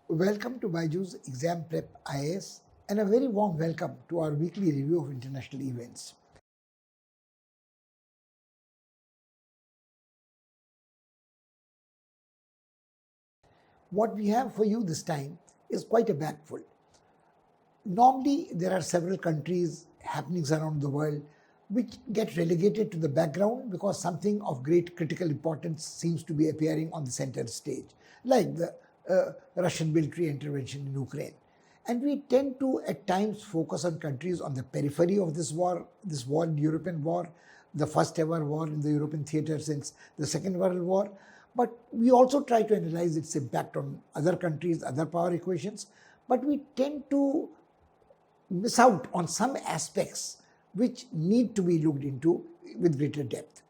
Welcome to BYJU'S Exam Prep IAS and a very warm welcome to our weekly review of international events. What we have for you this time is quite a bagful. Normally, there are several countries, happenings around the world, which get relegated to the background because something of great critical importance seems to be appearing on the center stage, like the Russian military intervention in Ukraine. And we tend to at times focus on countries on the periphery of this war, the European war, the first ever war in the European theater since the Second World War. But we also try to analyze its impact on other countries, other power equations. But we tend to miss out on some aspects which need to be looked into with greater depth.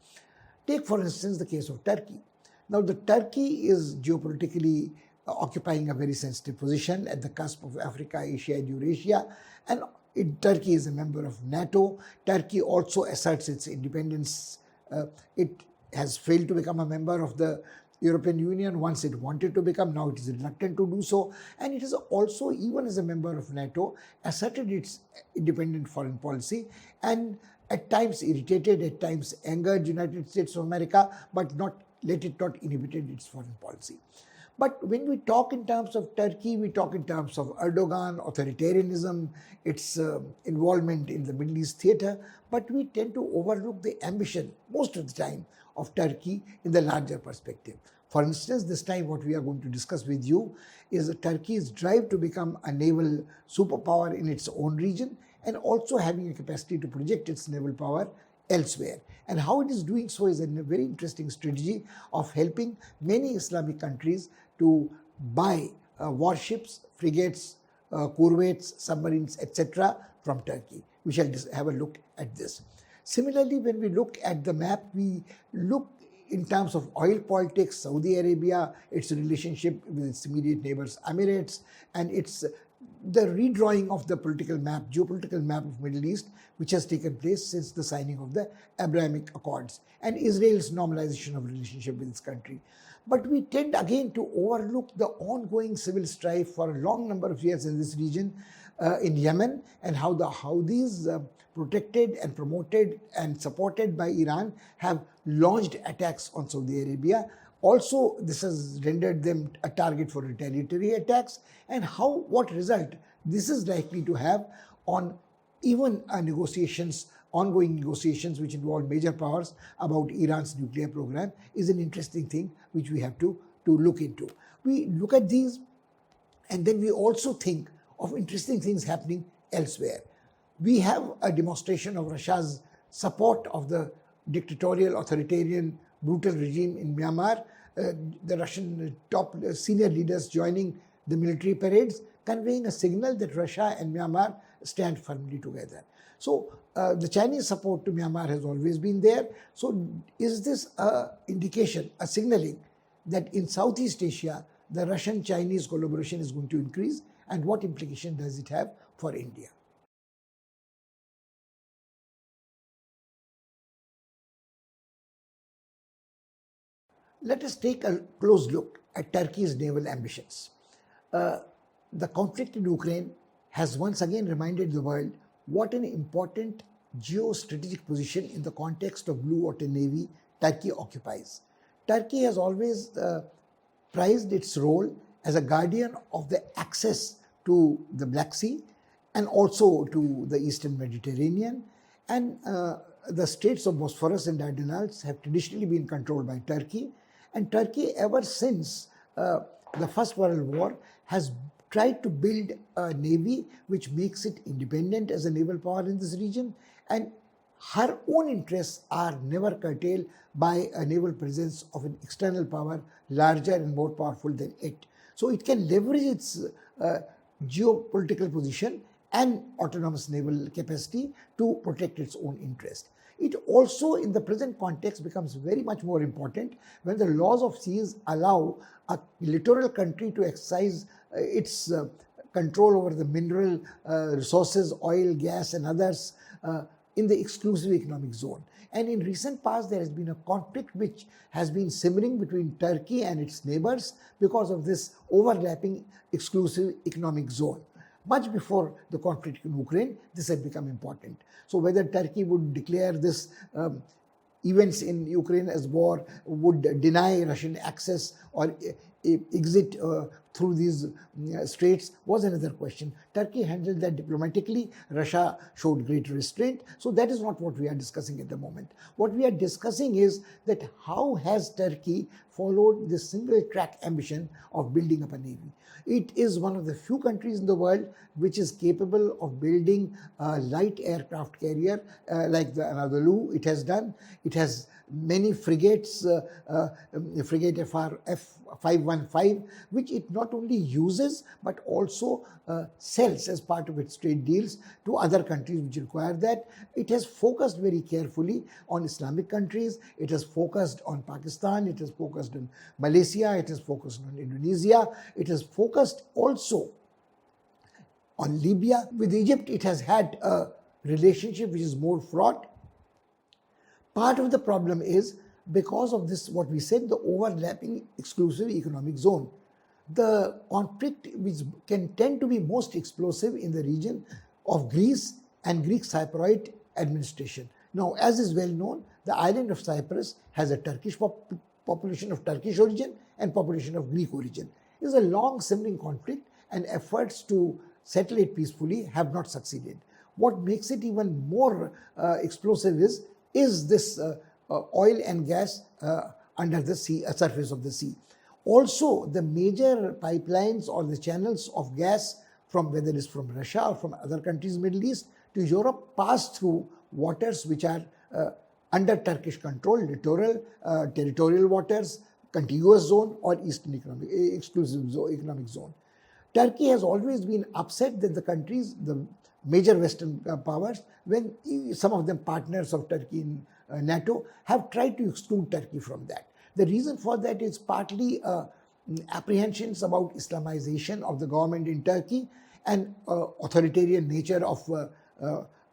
Take, for instance, the case of Turkey. Now, the Turkey is geopolitically occupying a very sensitive position at the cusp of Africa, Asia, and Eurasia, and Turkey is a member of NATO. Turkey also asserts its independence. It has failed to become a member of the European Union once it wanted to become. Now it is reluctant to do so, and it has also, even as a member of NATO, asserted its independent foreign policy and at times irritated, at times angered United States of America, but not inhibited its foreign policy. But when we talk in terms of Turkey, we talk in terms of Erdogan, authoritarianism, its involvement in the Middle East theater, but we tend to overlook the ambition most of the time of Turkey in the larger perspective. For instance, this time what we are going to discuss with you is Turkey's drive to become a naval superpower in its own region and also having a capacity to project its naval power elsewhere. And how it is doing so is a very interesting strategy of helping many Islamic countries to buy warships, frigates, corvettes, submarines, etc. from Turkey. We shall have a look at this. Similarly, when we look at the map, we look in terms of oil politics, Saudi Arabia, its relationship with its immediate neighbors, Emirates, and its the redrawing of the political map, geopolitical map of Middle East, which has taken place since the signing of the Abrahamic Accords and Israel's normalization of relationship with its country. But we tend again to overlook the ongoing civil strife for a long number of years in this region, in Yemen, and how the Houthis, protected and promoted and supported by Iran, have launched attacks on Saudi Arabia. Also, this has rendered them a target for retaliatory attacks, and what result this is likely to have on even ongoing negotiations which involve major powers about Iran's nuclear program is an interesting thing which we have to look into. We look at these and then we also think of interesting things happening elsewhere. We have a demonstration of Russia's support of the dictatorial, authoritarian, brutal regime in Myanmar, the Russian top senior leaders joining the military parades, conveying a signal that Russia and Myanmar stand firmly together. So the Chinese support to Myanmar has always been there. So is this an indication, a signaling that in Southeast Asia, the Russian-Chinese collaboration is going to increase, and what implication does it have for India? Let us take a close look at Turkey's naval ambitions. The conflict in Ukraine has once again reminded the world what an important geostrategic position in the context of Blue Water Navy Turkey occupies. Turkey has always prized its role as a guardian of the access to the Black Sea and also to the Eastern Mediterranean, and the states of Bosphorus and Dardanelles have traditionally been controlled by Turkey, and Turkey ever since the First World War has tried to build a navy which makes it independent as a naval power in this region, and her own interests are never curtailed by a naval presence of an external power larger and more powerful than it. So it can leverage its geopolitical position and autonomous naval capacity to protect its own interest. It also, in the present context, becomes very much more important when the laws of seas allow a littoral country to exercise its control over the mineral resources, oil, gas, and others in the exclusive economic zone. And in recent past, there has been a conflict which has been simmering between Turkey and its neighbors because of this overlapping exclusive economic zone. Much before the conflict in Ukraine, this had become important. So whether Turkey would declare this events in Ukraine as war, would deny Russian access or exit through these straits was another question. Turkey handled that diplomatically. Russia showed great restraint. So that is not what we are discussing at the moment. What we are discussing is that how has Turkey followed this single track ambition of building up a navy. It is one of the few countries in the world which is capable of building a light aircraft carrier like the Anadolu it has done. It has many frigates, frigate F515, which it not only uses but also sells as part of its trade deals to other countries which require that. It has focused very carefully on Islamic countries. It has focused on Pakistan. It has focused on Malaysia. It has focused on Indonesia. It has focused also on Libya. With Egypt, it has had a relationship which is more fraught. Part of the problem is because of this, what we said, the overlapping exclusive economic zone. The conflict which can tend to be most explosive in the region of Greece and Greek Cypriot administration. Now, as is well known, the island of Cyprus has a Turkish population of Turkish origin and population of Greek origin. It is a long simmering conflict and efforts to settle it peacefully have not succeeded. What makes it even more explosive is this oil and gas under the sea, surface of the sea. Also, the major pipelines or the channels of gas from whether it is from Russia or from other countries, Middle East to Europe, pass through waters which are under Turkish control, littoral, territorial waters, contiguous zone or Eastern exclusive economic zone. Turkey has always been upset that the countries, the major Western powers, when some of them partners of Turkey in NATO, have tried to exclude Turkey from that. The reason for that is partly apprehensions about Islamization of the government in Turkey and authoritarian nature of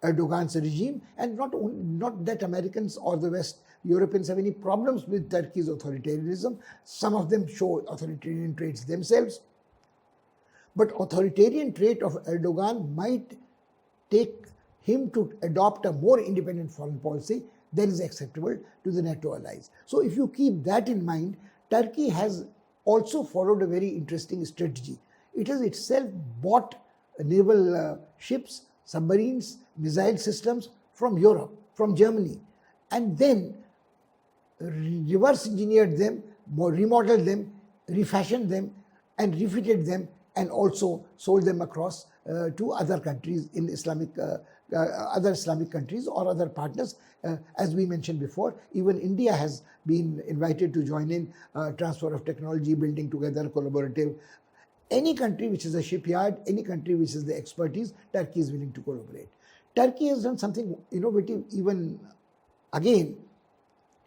Erdogan's regime, and not that Americans or the West Europeans have any problems with Turkey's authoritarianism. Some of them show authoritarian traits themselves. But authoritarian trait of Erdogan might take him to adopt a more independent foreign policy than is acceptable to the NATO allies. So if you keep that in mind, Turkey has also followed a very interesting strategy. It has itself bought naval ships, submarines, missile systems from Europe, from Germany, and then reverse engineered them, remodeled them, refashioned them, and refitted them, and also sold them across to other countries in other Islamic countries or other partners. As we mentioned before, even India has been invited to join in transfer of technology, building together, collaborative. Any country which is a shipyard, any country which is the expertise, Turkey is willing to collaborate. Turkey has done something innovative even again.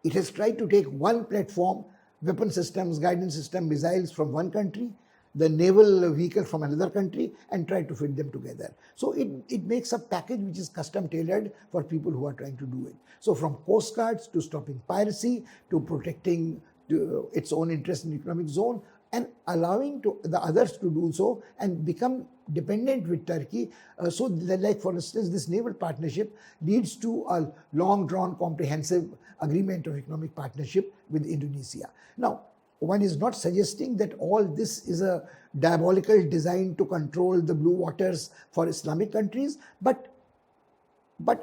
It has tried to take one platform, weapon systems, guidance system, missiles from one country, the naval vehicle from another country, and try to fit them together. So it makes a package which is custom tailored for people who are trying to do it. So from coast guards to stopping piracy to protecting its own interest in the economic zone and allowing to the others to do so and become dependent with Turkey. So like for instance, this naval partnership leads to a long drawn comprehensive agreement of economic partnership with Indonesia. Now, one is not suggesting that all this is a diabolical design to control the blue waters for Islamic countries, but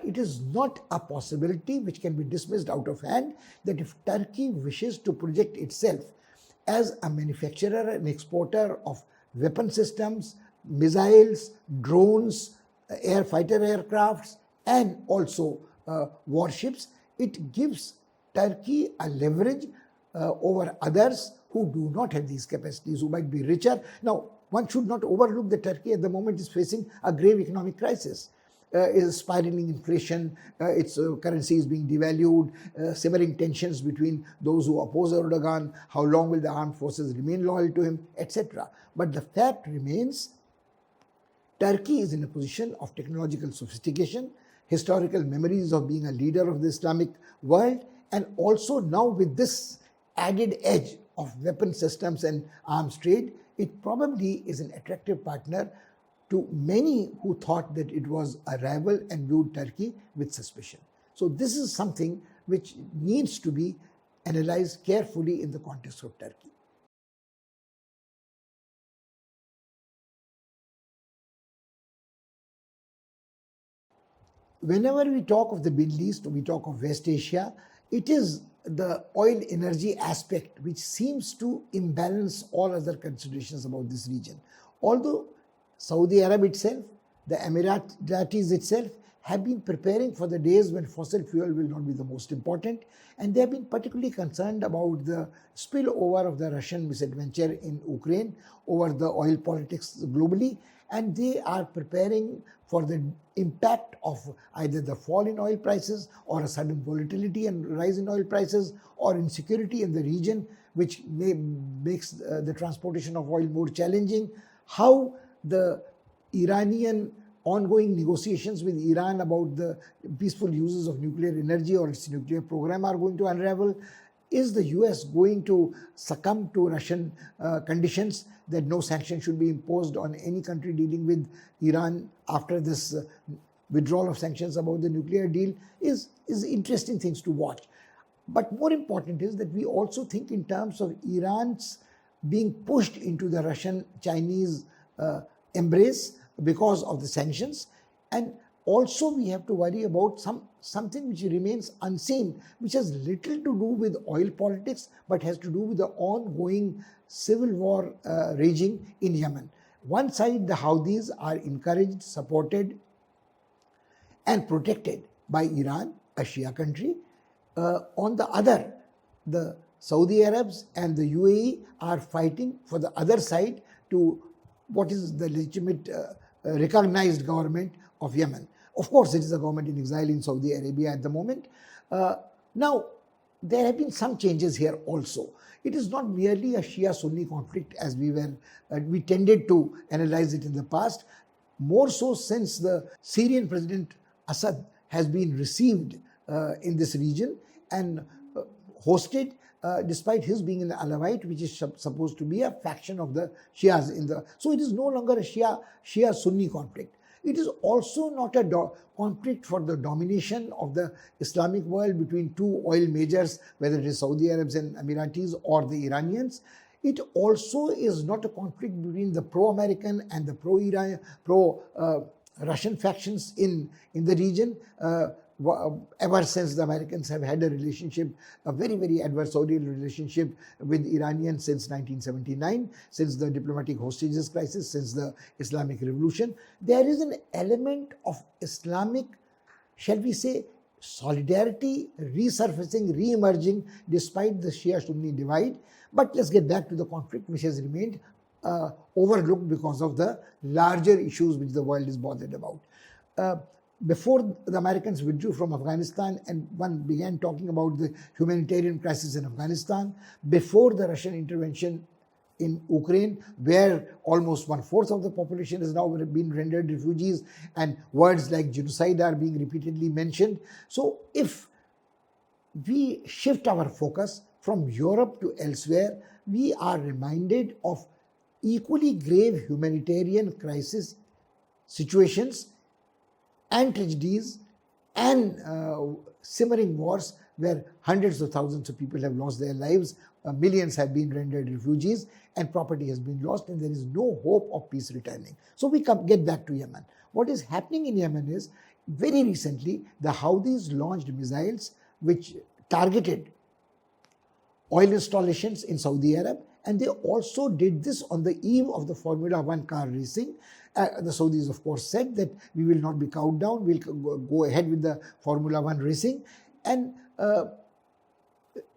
it is not a possibility which can be dismissed out of hand that if Turkey wishes to project itself as a manufacturer and exporter of weapon systems, missiles, drones, fighter aircrafts, and also warships, it gives Turkey a leverage over others who do not have these capacities, who might be richer. Now, one should not overlook that Turkey at the moment is facing a grave economic crisis. Is spiraling inflation, its currency is being devalued, simmering tensions between those who oppose Erdogan, how long will the armed forces remain loyal to him, etc. But the fact remains, Turkey is in a position of technological sophistication, historical memories of being a leader of the Islamic world, and also now with this added edge of weapon systems and arms trade, it probably is an attractive partner to many who thought that it was a rival and viewed Turkey with suspicion. So this is something which needs to be analyzed carefully in the context of Turkey. Whenever we talk of the Middle East, we talk of West Asia, it is the oil energy aspect which seems to imbalance all other considerations about this region. Although Saudi Arabia itself, the Emiratis itself have been preparing for the days when fossil fuel will not be the most important, and they have been particularly concerned about the spillover of the Russian misadventure in Ukraine over the oil politics globally, and they are preparing for the impact of either the fall in oil prices or a sudden volatility and rise in oil prices or insecurity in the region, which makes the transportation of oil more challenging. How the Iranian ongoing negotiations with Iran about the peaceful uses of nuclear energy or its nuclear program are going to unravel. Is the US going to succumb to Russian conditions that no sanction should be imposed on any country dealing with Iran after this withdrawal of sanctions about the nuclear deal is interesting things to watch. But more important is that we also think in terms of Iran's being pushed into the Russian-Chinese embrace because of the sanctions, and also we have to worry about something which remains unseen, which has little to do with oil politics but has to do with the ongoing civil war raging in Yemen. One side, the Houthis are encouraged, supported and protected by Iran, a Shia country. On the other, the Saudi Arabs and the UAE are fighting for the other side to what is the legitimate recognized government of Yemen. Of course, it is a government in exile in Saudi Arabia at the moment. Now, there have been some changes here also. It is not merely a Shia-Sunni conflict as we tended to analyze it in the past, more so since the Syrian President Assad has been received in this region and hosted, despite his being an Alawite, which is supposed to be a faction of the Shias so it is no longer a Shia-Sunni conflict. It is also not a conflict for the domination of the Islamic world between two oil majors, whether it is Saudi Arabs and Emiratis or the Iranians. It also is not a conflict between the pro-American and the pro-Iran, pro-Russian factions in the region. Ever since the Americans have had a relationship, a very, very adversarial relationship with Iranians since 1979, since the diplomatic hostages crisis, since the Islamic Revolution, there is an element of Islamic, shall we say, solidarity resurfacing, re-emerging despite the Shia-Sunni divide. But let's get back to the conflict which has remained overlooked because of the larger issues which the world is bothered about. Before the Americans withdrew from Afghanistan and one began talking about the humanitarian crisis in Afghanistan, before the Russian intervention in Ukraine, where almost 1/4 of the population has now been rendered refugees and words like genocide are being repeatedly mentioned. So if we shift our focus from Europe to elsewhere, we are reminded of equally grave humanitarian crisis situations and tragedies and simmering wars where hundreds of thousands of people have lost their lives, millions have been rendered refugees, and property has been lost, and there is no hope of peace returning. So we get back to Yemen. What is happening in Yemen is, very recently, the Houthis launched missiles which targeted oil installations in Saudi Arabia, and they also did this on the eve of the Formula One car racing. The Saudis, of course, said that we will not be cowed down, we'll go ahead with the Formula One racing, and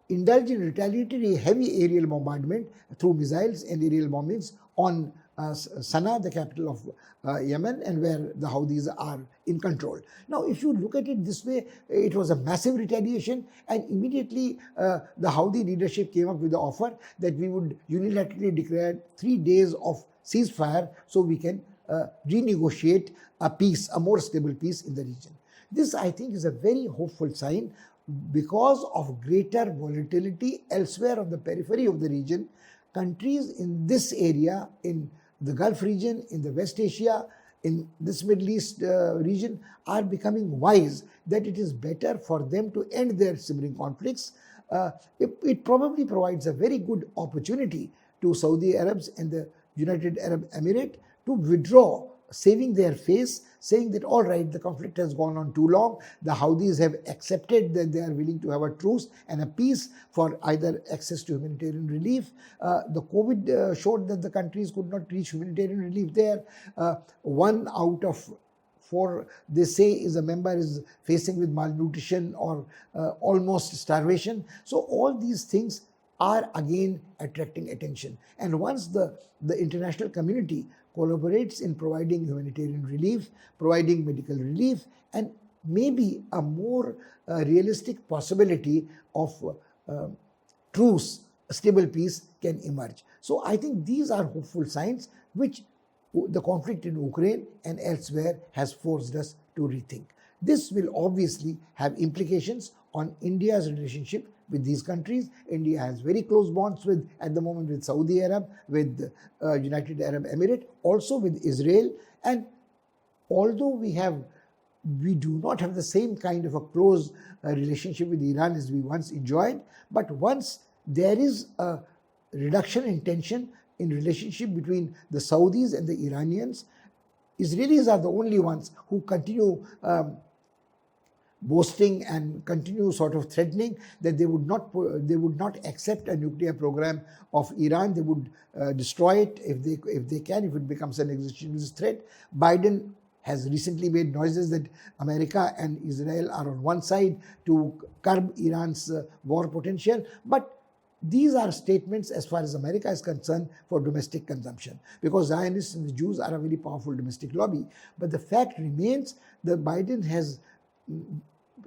indulge in retaliatory heavy aerial bombardment through missiles and aerial bombings on Sana'a, the capital of Yemen, and where the Houthis are in control. Now, if you look at it this way, it was a massive retaliation, and immediately the Houthi leadership came up with the offer that we would unilaterally declare 3 days of ceasefire so we can renegotiate a peace, a more stable peace in the region. This, I think, is a very hopeful sign because of greater volatility elsewhere on the periphery of the region. Countries in this area, in the Gulf region, in the West Asia, in this Middle East region, are becoming wise that it is better for them to end their simmering conflicts. It probably provides a very good opportunity to Saudi Arabs and the United Arab Emirates to withdraw, saving their face, saying that all right, the conflict has gone on too long. The Houthis have accepted that they are willing to have a truce and a peace for either access to humanitarian relief. The COVID showed that the countries could not reach humanitarian relief there. 1 out of 4, they say, is a member is facing with malnutrition or almost starvation. So all these things are again attracting attention. And once the international community collaborates in providing humanitarian relief, providing medical relief, and maybe a more realistic possibility of truce, stable peace can emerge. So I think these are hopeful signs which the conflict in Ukraine and elsewhere has forced us to rethink. This will obviously have implications on India's relationship with these countries. India has very close bonds with, at the moment, with Saudi Arab, with United Arab Emirates, also with Israel. And although we do not have the same kind of a close relationship with Iran as we once enjoyed, but once there is a reduction in tension in relationship between the Saudis and the Iranians, Israelis are the only ones who continue boasting and continue sort of threatening that they would not accept a nuclear program of Iran. They would destroy it if they can, if it becomes an existentialist threat. Biden has recently made noises that America and Israel are on one side to curb Iran's war potential, but these are statements as far as America is concerned for domestic consumption, because Zionists and the Jews are a very powerful domestic lobby. But the fact remains that Biden has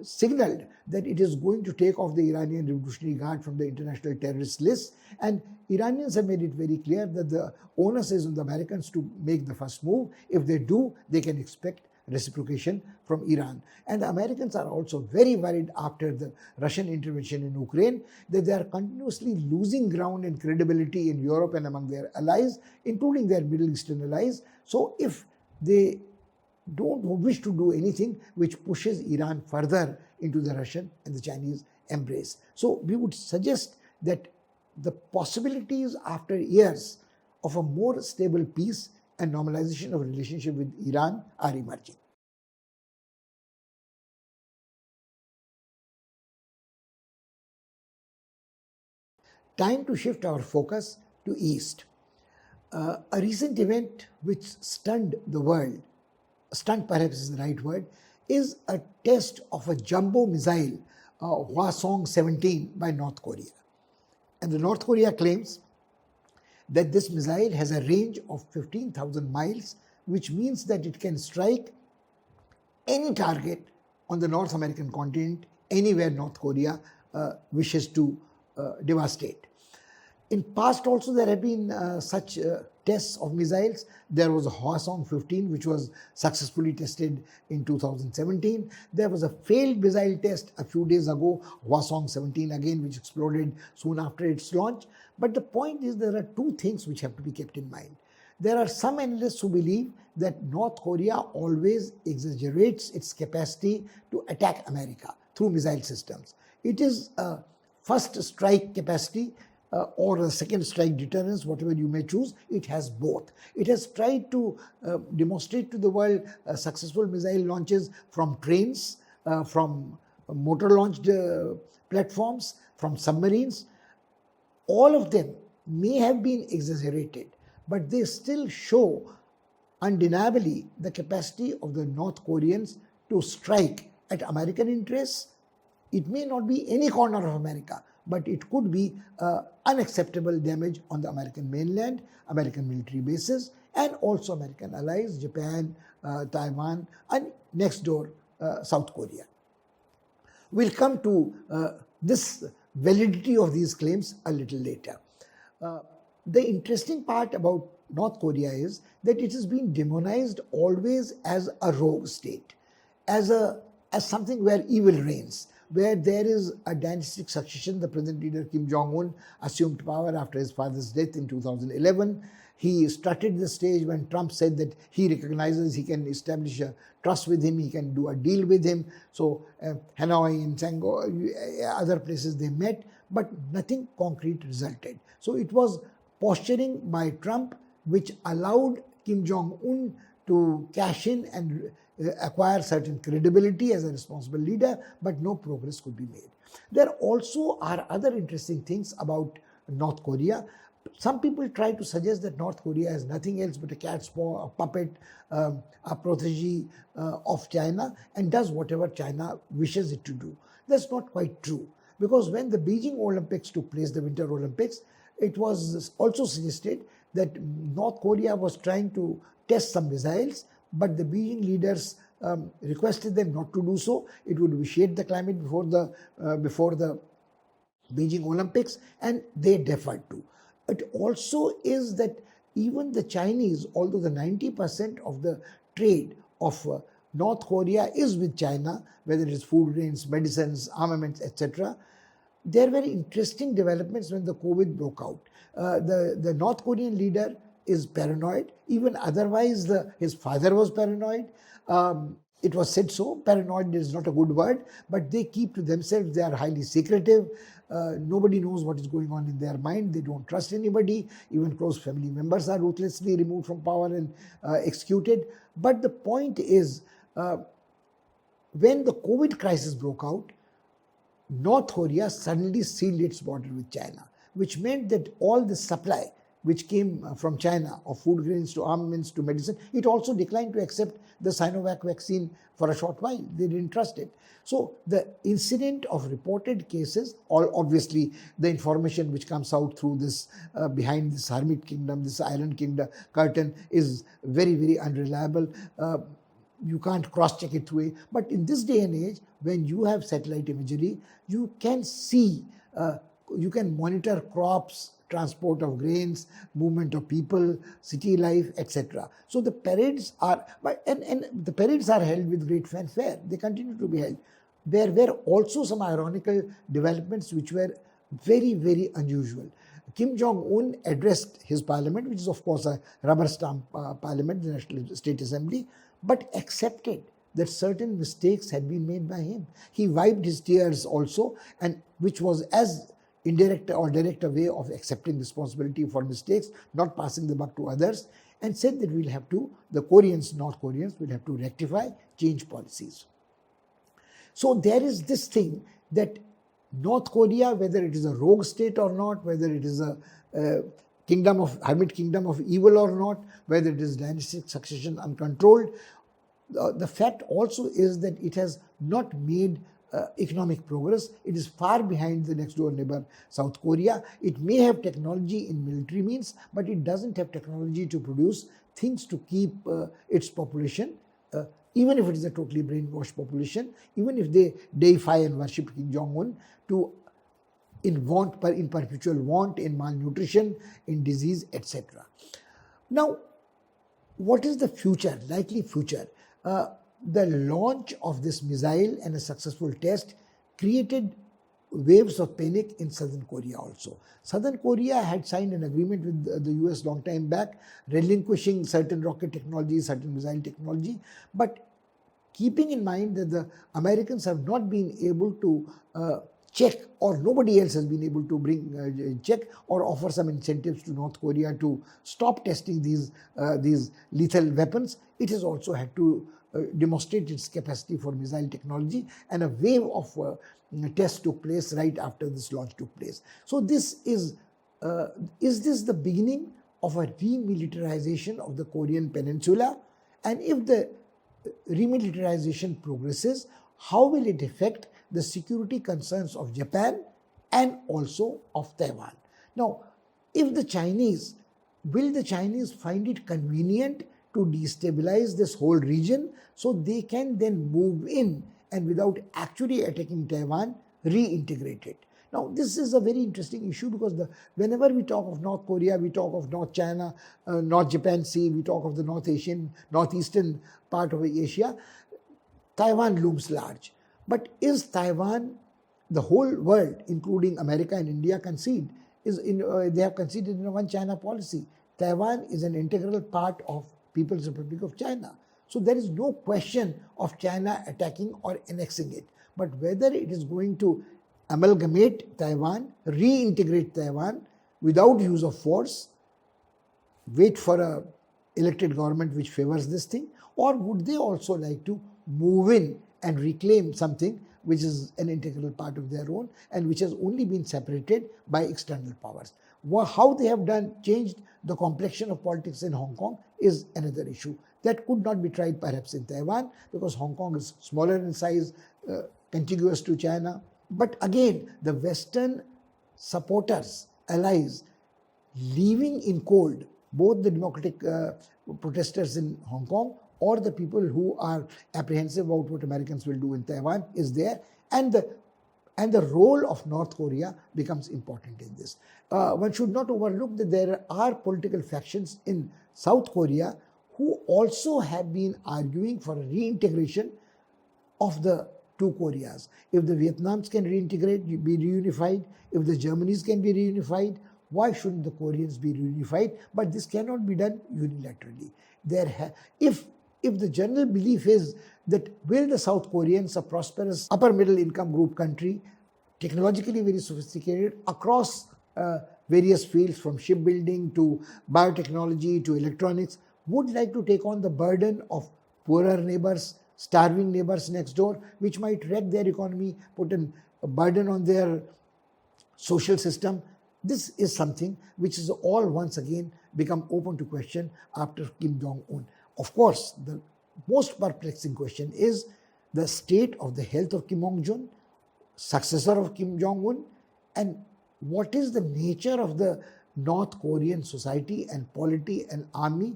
signaled that it is going to take off the Iranian Revolutionary Guard from the international terrorist list, and Iranians have made it very clear that the onus is on the Americans to make the first move. If they do, they can expect reciprocation from Iran. And the Americans are also very worried after the Russian intervention in Ukraine that they are continuously losing ground and credibility in Europe and among their allies, including their Middle Eastern allies. So if they don't wish to do anything which pushes Iran further into the Russian and the Chinese embrace. So we would suggest that the possibilities after years of a more stable peace and normalization of relationship with Iran are emerging. Time to shift our focus to East. A recent event which stunned the world, stunned perhaps is the right word, is a test of a jumbo missile, Hwasong-17 by North Korea. And the North Korea claims that this missile has a range of 15,000 miles, which means that it can strike any target on the North American continent, anywhere North Korea wishes to devastate. In past also there have been such tests of missiles. There was a Hwasong-15 which was successfully tested in 2017. There was a failed missile test a few days ago, Hwasong-17 again, which exploded soon after its launch. But the point is there are two things which have to be kept in mind. There are some analysts who believe that North Korea always exaggerates its capacity to attack America through missile systems. It is a first strike capacity or a second strike deterrence, whatever you may choose. It has both. It has tried to demonstrate to the world successful missile launches from trains, from motor-launched platforms, from submarines. All of them may have been exaggerated, but they still show undeniably the capacity of the North Koreans to strike at American interests. It may not be any corner of America, but it could be unacceptable damage on the American mainland, American military bases, and also American allies, Japan, Taiwan, and next door, South Korea. We'll come to this validity of these claims a little later. The interesting part about North Korea is that it has been demonized always as a rogue state, as a as something where evil reigns, where there is a dynastic succession. The present leader Kim Jong-un assumed power after his father's death in 2011. He strutted the stage when Trump said that he recognizes he can establish a trust with him, he can do a deal with him. So Hanoi and Shanghai, other places they met, but nothing concrete resulted. So it was posturing by Trump which allowed Kim Jong-un to cash in and acquire certain credibility as a responsible leader, but no progress could be made. There also are other interesting things about North Korea. Some people try to suggest that North Korea is nothing else but a cat's paw, a puppet, a protege of China, and does whatever China wishes it to do. That's not quite true, because when the Beijing Olympics took place, the Winter Olympics, it was also suggested that North Korea was trying to test some missiles, but the Beijing leaders requested them not to do so. It would vitiate the climate before the Beijing Olympics, and they deferred to. It also is that even the Chinese, although the 90% of the trade of North Korea is with China, whether it is food grains, medicines, armaments, etc., there were interesting developments when the COVID broke out. The North Korean leader is paranoid. Even otherwise, his father was paranoid. It was said so. Paranoid is not a good word, but they keep to themselves. They are highly secretive. Nobody knows what is going on in their mind. They don't trust anybody. Even close family members are ruthlessly removed from power and executed. But the point is, when the COVID crisis broke out, North Korea suddenly sealed its border with China, which meant that all the supply which came from China of food grains to armaments to medicine, it also declined to accept the Sinovac vaccine for a short while. They didn't trust it. So the incident of reported cases, or obviously the information which comes out through this behind this hermit kingdom, this island kingdom curtain, is very, very unreliable. You can't cross-check it through. But in this day and age, when you have satellite imagery, you can see, you can monitor crops, transport of grains, movement of people, city life, etc. So the parades are, and the parades are held with great fanfare. They continue to be held. There were also some ironical developments which were very, very unusual. Kim Jong-un addressed his parliament, which is of course a rubber stamp parliament, the National State Assembly, but accepted that certain mistakes had been made by him. He wiped his tears also, and which was as indirect or direct a way of accepting responsibility for mistakes, not passing the buck to others, and said that we'll have to, the Koreans, North Koreans, will have to rectify, change policies. So there is this thing that North Korea, whether it is a rogue state or not, whether it is a hermit kingdom of evil or not, whether it is dynastic succession uncontrolled, the fact also is that it has not made economic progress. It is far behind the next door neighbor, South Korea. It may have technology in military means, but it doesn't have technology to produce things to keep its population, even if it is a totally brainwashed population, even if they deify and worship Kim Jong-un, in perpetual want, in malnutrition, in disease, etc. Now, what is the future, likely future? The launch of this missile and a successful test created waves of panic in Southern Korea also. Southern Korea had signed an agreement with the US long time back, relinquishing certain rocket technology, certain missile technology, but keeping in mind that the Americans have not been able to check, or nobody else has been able to bring check or offer some incentives to North Korea to stop testing these lethal weapons, it has also had to demonstrate its capacity for missile technology, and a wave of tests took place right after this launch took place. So this is this the beginning of a remilitarization of the Korean Peninsula? And if the remilitarization progresses, how will it affect the security concerns of Japan and also of Taiwan? Now, will the Chinese find it convenient to destabilize this whole region so they can then move in and without actually attacking Taiwan, reintegrate it? Now, this is a very interesting issue because whenever we talk of North Korea, we talk of North China, North Japan Sea, we talk of the Northeastern part of Asia. Taiwan looms large. But is Taiwan, the whole world, including America and India, they have conceded in a one China policy. Taiwan is an integral part of People's Republic of China. So there is no question of China attacking or annexing it. But whether it is going to amalgamate Taiwan, reintegrate Taiwan without use of force, wait for a elected government which favors this thing, or would they also like to move in and reclaim something which is an integral part of their own and which has only been separated by external powers? How they have changed the complexion of politics in Hong Kong is another issue. That could not be tried perhaps in Taiwan because Hong Kong is smaller in size, contiguous to China. But again, the Western supporters, allies, leaving in cold both the democratic protesters in Hong Kong or the people who are apprehensive about what Americans will do in Taiwan is there, and the role of North Korea becomes important in this. One should not overlook that there are political factions in South Korea who also have been arguing for a reintegration of the two Koreas. If the Vietnams can reintegrate, be reunified, if the Germanys can be reunified, why shouldn't the Koreans be reunified? But this cannot be done unilaterally. If the general belief is that will the South Koreans, a prosperous upper middle income group country, technologically very sophisticated across various fields from shipbuilding to biotechnology to electronics, would like to take on the burden of poorer neighbors, starving neighbors next door, which might wreck their economy, put a burden on their social system. This is something which is all once again become open to question after Kim Jong-un. Of course, the most perplexing question is the state of the health of Kim Jong-un, successor of Kim Jong-un, and what is the nature of the North Korean society and polity and army.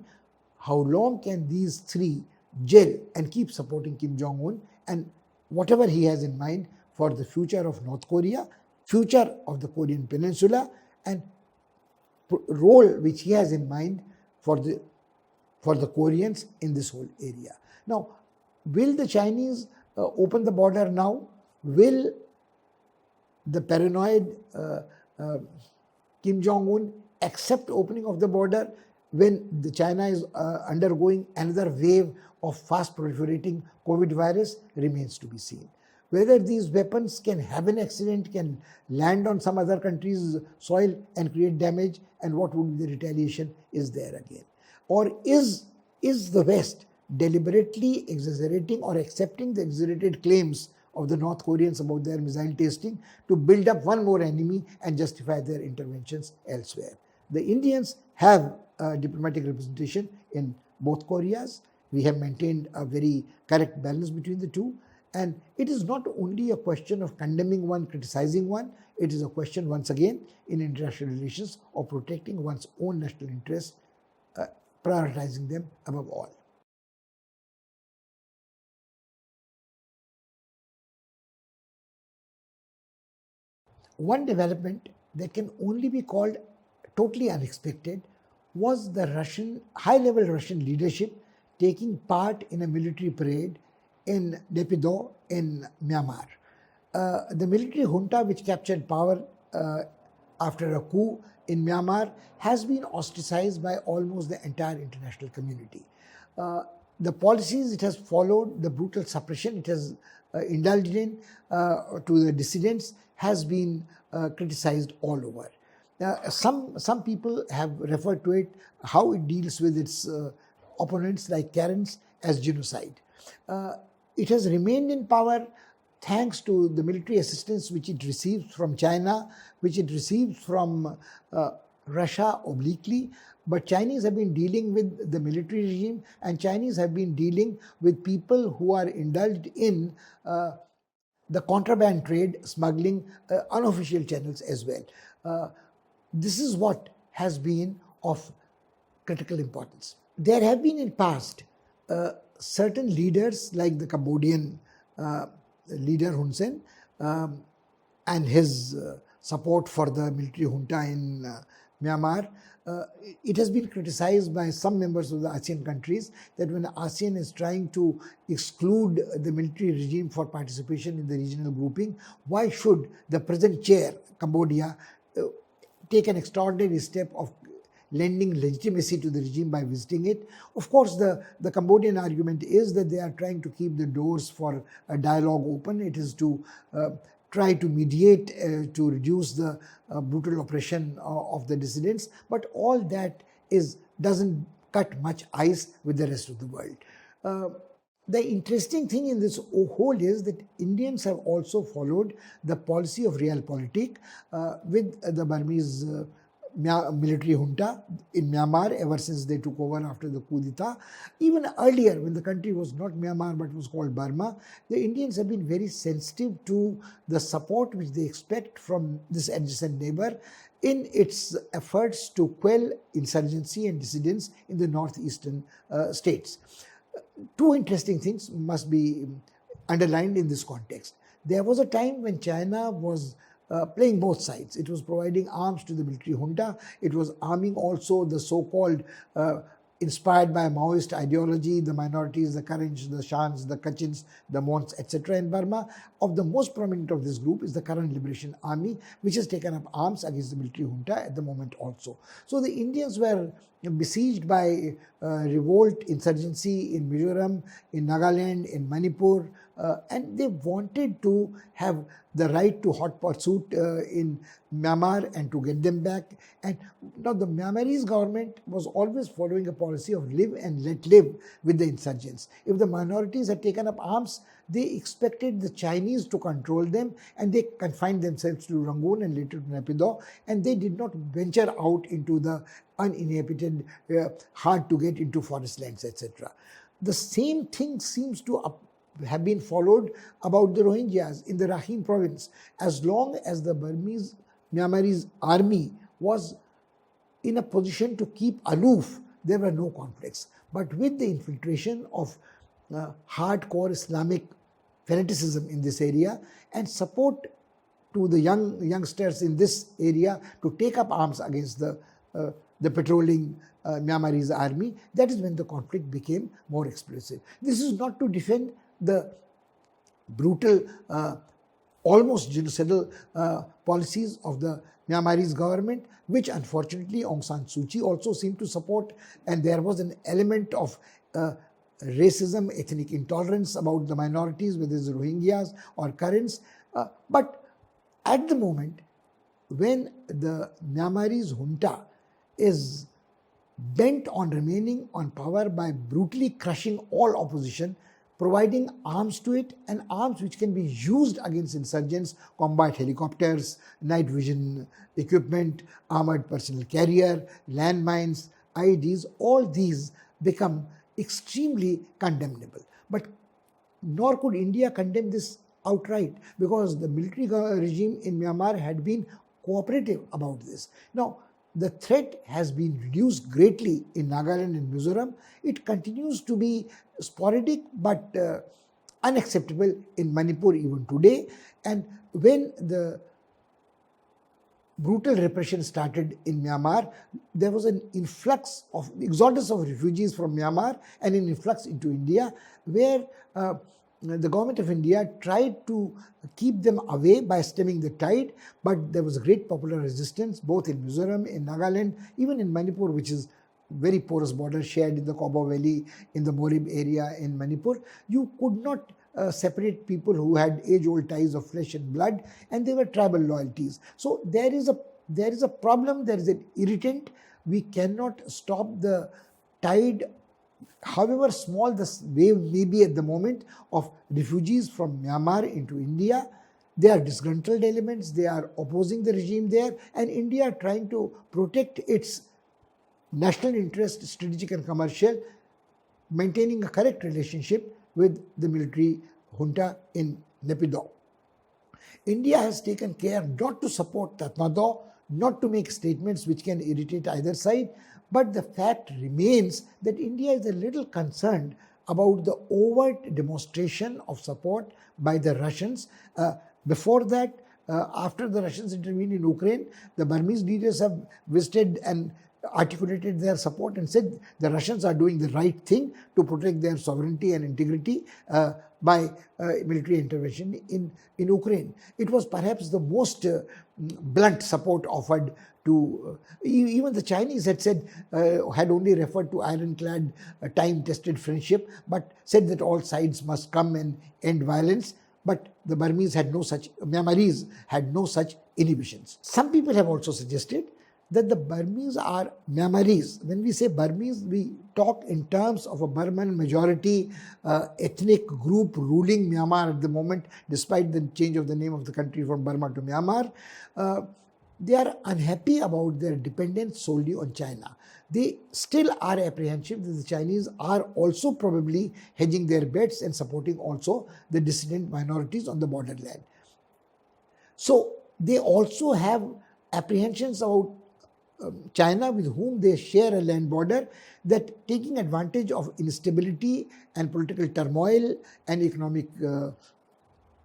How long can these three gel and keep supporting Kim Jong-un and whatever he has in mind for the future of North Korea, future of the Korean Peninsula, and role which he has in mind for the Koreans in this whole area. Now, will the Chinese open the border now? Will the paranoid Kim Jong-un accept opening of the border when the China is undergoing another wave of fast proliferating COVID virus? Remains to be seen. Whether these weapons can have an accident, can land on some other country's soil and create damage, and what would be the retaliation is there again. Or is the West deliberately exaggerating or accepting the exaggerated claims of the North Koreans about their missile testing to build up one more enemy and justify their interventions elsewhere? The Indians have diplomatic representation in both Koreas. We have maintained a very correct balance between the two. And it is not only a question of condemning one, criticizing one, it is a question, once again, in international relations of protecting one's own national interests, prioritizing them above all. One development that can only be called totally unexpected was the high-level Russian leadership taking part in a military parade in Naypyidaw in Myanmar. The military junta which captured power after a coup in Myanmar has been ostracized by almost the entire international community. The policies it has followed, the brutal suppression it has indulged in to the dissidents has been criticized all over. Some people have referred to it, how it deals with its opponents like Karens, as genocide. It has remained in power thanks to the military assistance which it receives from China, which it receives from Russia obliquely. But Chinese have been dealing with the military regime, and Chinese have been dealing with people who are indulged in the contraband trade, smuggling, unofficial channels as well. This is what has been of critical importance. There have been in past certain leaders like the Cambodian leader Hun Sen and his support for the military junta in Myanmar. It has been criticized by some members of the ASEAN countries that when ASEAN is trying to exclude the military regime for participation in the regional grouping, why should the present chair, Cambodia, take an extraordinary step of lending legitimacy to the regime by visiting it? Of course, the Cambodian argument is that they are trying to keep the doors for a dialogue open. It is to try to mediate to reduce the brutal oppression of the dissidents, but all that doesn't cut much ice with the rest of the world. The interesting thing in this whole is that Indians have also followed the policy of realpolitik with the Burmese military junta in Myanmar ever since they took over after the coup d'etat. Even earlier, when the country was not Myanmar but was called Burma, the Indians have been very sensitive to the support which they expect from this adjacent neighbor in its efforts to quell insurgency and dissidents in the northeastern states. Two interesting things must be underlined in this context. There was a time when China was playing both sides. It was providing arms to the military junta. It was arming also the so-called inspired by Maoist ideology, the minorities, the Karens, the Shans, the Kachins, the Mons, etc. in Burma. Of the most prominent of this group is the Karen Liberation Army, which has taken up arms against the military junta at the moment also. So the Indians were besieged by revolt, insurgency in Mizoram, in Nagaland, in Manipur, and they wanted to have the right to hot pursuit in Myanmar and to get them back. And now the Myanmarese government was always following a policy of live and let live with the insurgents. If the minorities had taken up arms, they expected the Chinese to control them, and they confined themselves to Rangoon and later to Naypyidaw, and they did not venture out into the uninhabited, hard to get into forest lands, etc. The same thing seems to have been followed about the Rohingyas in the Rakhine province. As long as the Myanmarese army was in a position to keep aloof, there were no conflicts. But with the infiltration of hardcore Islamic fanaticism in this area and support to the youngsters in this area to take up arms against the patrolling Myanmarese army, that is when the conflict became more explosive. This is not to defend the brutal, almost genocidal policies of the Myanmarese government, which unfortunately Aung San Suu Kyi also seemed to support, and there was an element of racism, ethnic intolerance about the minorities, whether it's Rohingyas or Karens. But at the moment, when the Myanmarese junta is bent on remaining on power by brutally crushing all opposition, providing arms to it, and arms which can be used against insurgents, combat helicopters, night vision equipment, armored personnel carrier, landmines, IEDs, all these become extremely condemnable. But nor could India condemn this outright, because the military regime in Myanmar had been cooperative about this. Now, the threat has been reduced greatly in Nagaland and Mizoram. It continues to be sporadic but unacceptable in Manipur even today. And when the brutal repression started in Myanmar, there was an exodus of refugees from Myanmar and an influx into India, where the government of India tried to keep them away by stemming the tide, but there was a great popular resistance both in Mizoram, in Nagaland, even in Manipur, which is very porous border shared in the Kobo Valley, in the Morib area in Manipur. You could not separate people who had age-old ties of flesh and blood, and they were tribal loyalties. So there is a problem, there is an irritant. We cannot stop the tide, however small the wave may be at the moment, of refugees from Myanmar into India. They are disgruntled elements, they are opposing the regime there, and India trying to protect its national interest, strategic and commercial, maintaining a correct relationship with the military junta in Naypyidaw. India has taken care not to support Tatmadaw, not to make statements which can irritate either side, but the fact remains that India is a little concerned about the overt demonstration of support by the Russians. Before that, After the Russians intervened in Ukraine, the Burmese leaders have visited and articulated their support and said the Russians are doing the right thing to protect their sovereignty and integrity by military intervention in Ukraine. It was perhaps the most blunt support offered to, even the Chinese had said, had only referred to ironclad, time-tested friendship, but said that all sides must come and end violence. But the Myanmarese had no such inhibitions. Some people have also suggested that the Burmese are Myanmarese. When we say Burmese, we talk in terms of a Burman majority ethnic group ruling Myanmar at the moment, despite the change of the name of the country from Burma to Myanmar. They are unhappy about their dependence solely on China. They still are apprehensive that the Chinese are also probably hedging their bets and supporting also the dissident minorities on the borderland. So they also have apprehensions about China, with whom they share a land border, that taking advantage of instability and political turmoil and economic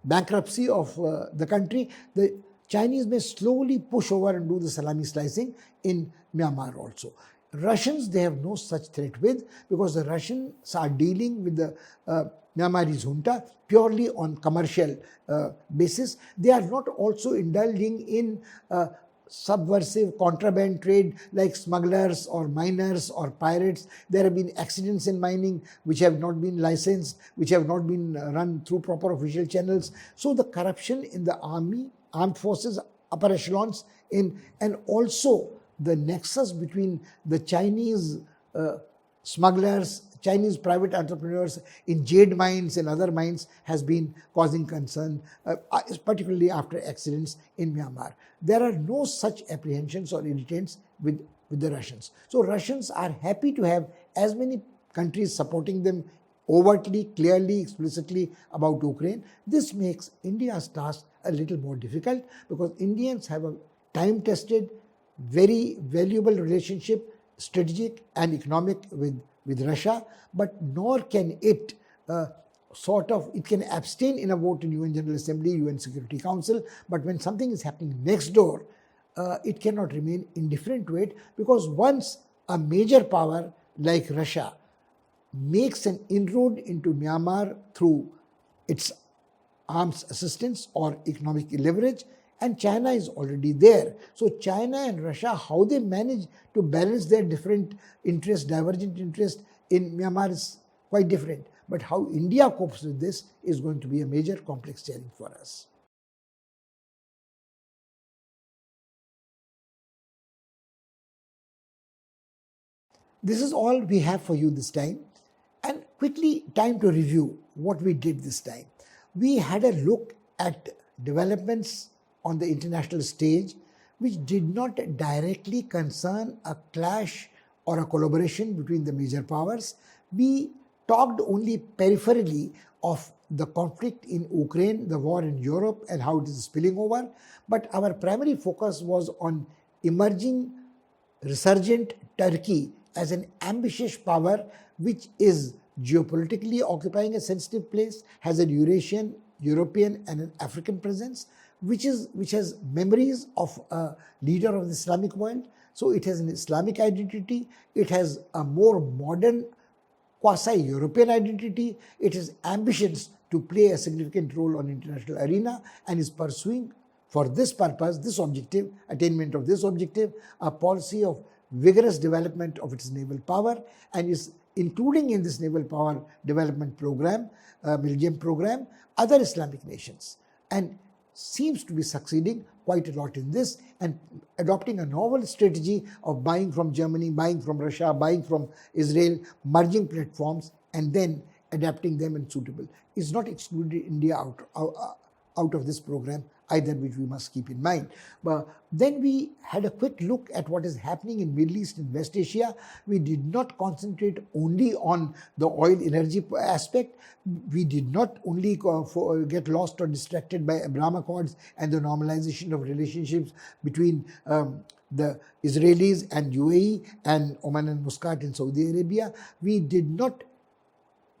bankruptcy of the country, the Chinese may slowly push over and do the salami slicing in Myanmar also. Russians, they have no such threat with, because the Russians are dealing with the Myanmarese junta purely on commercial basis. They are not also indulging in subversive contraband trade like smugglers or miners or pirates. There have been accidents in mining which have not been licensed, which have not been run through proper official channels. So the corruption in the army, armed forces, upper echelons, and also the nexus between the Chinese smugglers, Chinese private entrepreneurs in jade mines and other mines has been causing concern, particularly after accidents in Myanmar. There are no such apprehensions or irritants with the Russians. So Russians are happy to have as many countries supporting them overtly, clearly, explicitly about Ukraine. This makes India's task a little more difficult, because Indians have a time-tested, very valuable relationship, strategic and economic, with Russia, but nor can it it can abstain in a vote in UN General Assembly, UN Security Council, but when something is happening next door, it cannot remain indifferent to it, because once a major power like Russia makes an inroad into Myanmar through its arms assistance or economic leverage, and China is already there. So China and Russia, how they manage to balance their different interests, divergent interests in Myanmar is quite different. But how India copes with this is going to be a major complex challenge for us. This is all we have for you this time. And quickly, time to review what we did this time. We had a look at developments on the international stage which did not directly concern a clash or a collaboration between the major powers. We talked only peripherally of the conflict in Ukraine, the war in Europe, and how it is spilling over. But our primary focus was on emerging, resurgent Turkey as an ambitious power which is geopolitically occupying a sensitive place, has a Eurasian, European, and an African presence, which has memories of a leader of the Islamic world. So it has an Islamic identity, it has a more modern quasi-European identity, it has ambitions to play a significant role on international arena, and is pursuing for this purpose, this objective, attainment of this objective, a policy of vigorous development of its naval power, and is including in this naval power development program, Millennium program, other Islamic nations, and seems to be succeeding quite a lot in this, and adopting a novel strategy of buying from Germany, buying from Russia, buying from Israel, merging platforms, and then adapting them and suitable. It's not excluded India out of this program either, which we must keep in mind. But then we had a quick look at what is happening in Middle East and West Asia. We did not concentrate only on the oil energy aspect. We did not only get lost or distracted by Abraham Accords and the normalization of relationships between the Israelis and UAE and Oman and Muscat in Saudi Arabia. We did not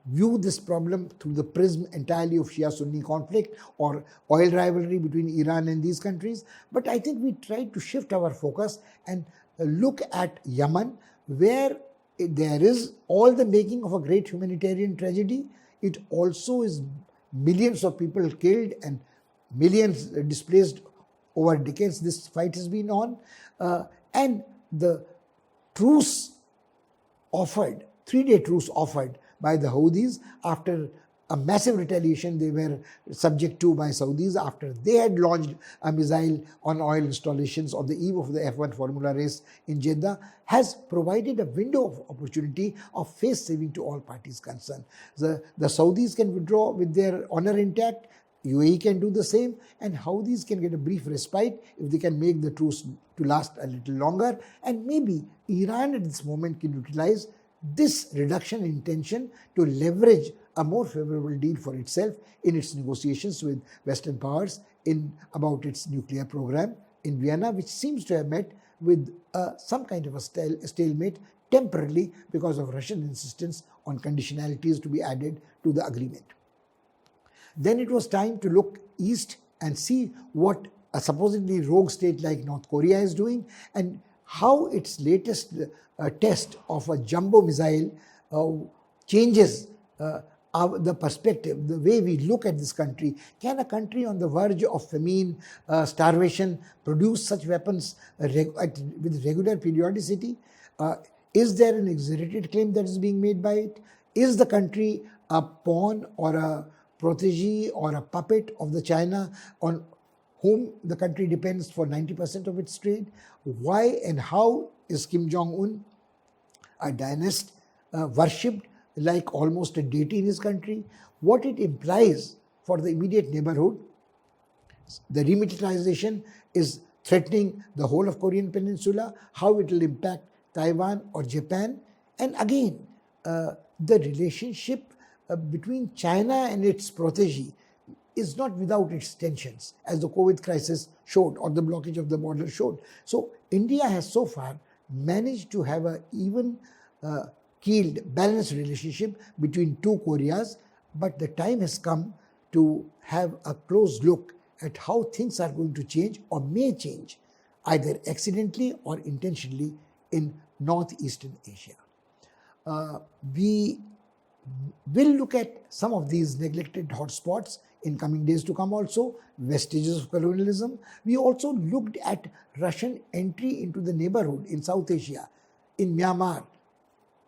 view this problem through the prism entirely of Shia-Sunni conflict or oil rivalry between Iran and these countries. But I think we tried to shift our focus and look at Yemen, where there is all the making of a great humanitarian tragedy. It also is millions of people killed and millions displaced over decades. This fight has been on. And the truce offered, 3-day truce offered by the Houthis after a massive retaliation they were subject to by Saudis after they had launched a missile on oil installations on the eve of the F1 Formula race in Jeddah, has provided a window of opportunity of face saving to all parties concerned. The Saudis can withdraw with their honor intact, UAE can do the same, and Houthis can get a brief respite if they can make the truce to last a little longer. And maybe Iran at this moment can utilize this reduction in tension to leverage a more favorable deal for itself in its negotiations with Western powers about its nuclear program in Vienna, which seems to have met with some kind of a stalemate temporarily because of Russian insistence on conditionalities to be added to the agreement. Then it was time to look east and see what a supposedly rogue state like North Korea is doing and how its latest test of a jumbo missile changes the perspective, the way we look at this country. Can a country on the verge of famine, starvation, produce such weapons with regular periodicity? Is there an exaggerated claim that is being made by it? Is the country a pawn or a protege or a puppet of the China on whom the country depends for 90% of its trade? Why and how is Kim Jong-un, a dynast, worshipped like almost a deity in his country? What it implies for the immediate neighborhood? The remilitarization is threatening the whole of Korean Peninsula, how it will impact Taiwan or Japan. And again, the relationship between China and its protege is not without its tensions, as the COVID crisis showed or the blockage of the border showed. So India has so far managed to have an even keeled, balanced relationship between two Koreas, but the time has come to have a close look at how things are going to change or may change, either accidentally or intentionally, in Northeastern Asia. We will look at some of these neglected hotspots in coming days to come also, vestiges of colonialism. We also looked at Russian entry into the neighborhood in South Asia, in Myanmar,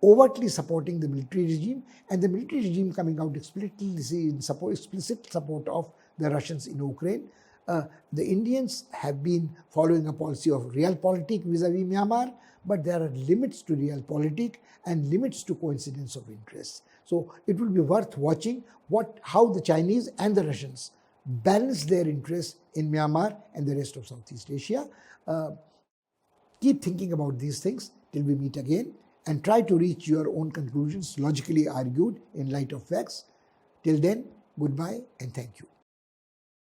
overtly supporting the military regime, and the military regime coming out explicit support of the Russians in Ukraine. The Indians have been following a policy of realpolitik vis-a-vis Myanmar, but there are limits to realpolitik and limits to coincidence of interests. So it will be worth watching how the Chinese and the Russians balance their interests in Myanmar and the rest of Southeast Asia. Keep thinking about these things till we meet again, and try to reach your own conclusions logically argued in light of facts. Till then, goodbye and thank you.